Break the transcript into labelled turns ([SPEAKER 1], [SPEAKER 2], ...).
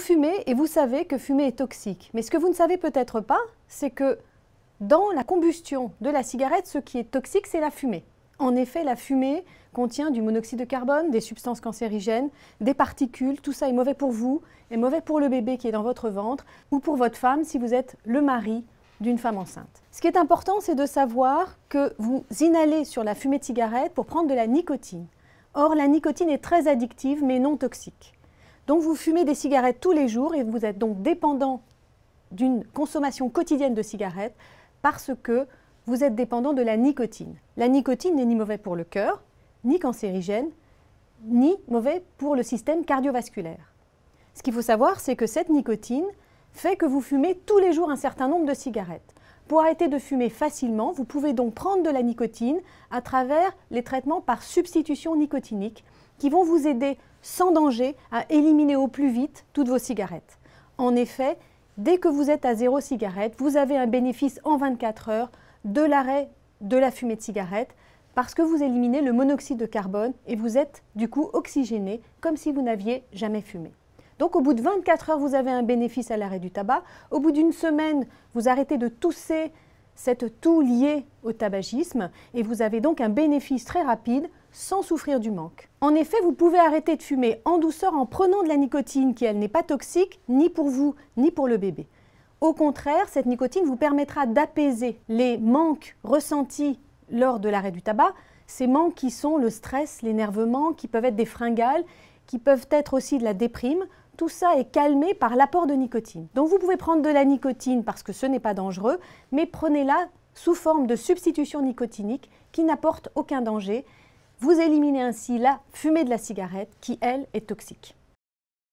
[SPEAKER 1] fumez et vous savez que fumer est toxique. Mais ce que vous ne savez peut-être pas, c'est que dans la combustion de la cigarette, ce qui est toxique, c'est la fumée. En effet, la fumée contient du monoxyde de carbone, des substances cancérigènes, des particules. Tout ça est mauvais pour vous, est mauvais pour le bébé qui est dans votre ventre ou pour votre femme si vous êtes le mari d'une femme enceinte. Ce qui est important, c'est de savoir que vous inhalez sur la fumée de cigarette pour prendre de la nicotine. Or, la nicotine est très addictive mais non toxique. Donc vous fumez des cigarettes tous les jours et vous êtes donc dépendant d'une consommation quotidienne de cigarettes parce que vous êtes dépendant de la nicotine. La nicotine n'est ni mauvais pour le cœur, ni cancérigène, ni mauvais pour le système cardiovasculaire. Ce qu'il faut savoir, c'est que cette nicotine fait que vous fumez tous les jours un certain nombre de cigarettes. Pour arrêter de fumer facilement, vous pouvez donc prendre de la nicotine à travers les traitements par substitution nicotinique qui vont vous aider sans danger à éliminer au plus vite toutes vos cigarettes. En effet, dès que vous êtes à 0 cigarette, vous avez un bénéfice en 24 heures de l'arrêt de la fumée de cigarette parce que vous éliminez le monoxyde de carbone et vous êtes du coup oxygéné comme si vous n'aviez jamais fumé. Donc au bout de 24 heures, vous avez un bénéfice à l'arrêt du tabac. Au bout d'une semaine, vous arrêtez de tousser cette toux liée au tabagisme et vous avez donc un bénéfice très rapide sans souffrir du manque. En effet, vous pouvez arrêter de fumer en douceur en prenant de la nicotine qui, elle, n'est pas toxique ni pour vous ni pour le bébé. Au contraire, cette nicotine vous permettra d'apaiser les manques ressentis lors de l'arrêt du tabac, ces manques qui sont le stress, l'énervement, qui peuvent être des fringales, qui peuvent être aussi de la déprime. Tout ça est calmé par l'apport de nicotine. Donc vous pouvez prendre de la nicotine parce que ce n'est pas dangereux, mais prenez-la sous forme de substitution nicotinique qui n'apporte aucun danger. Vous éliminez ainsi la fumée de la cigarette qui, elle, est toxique.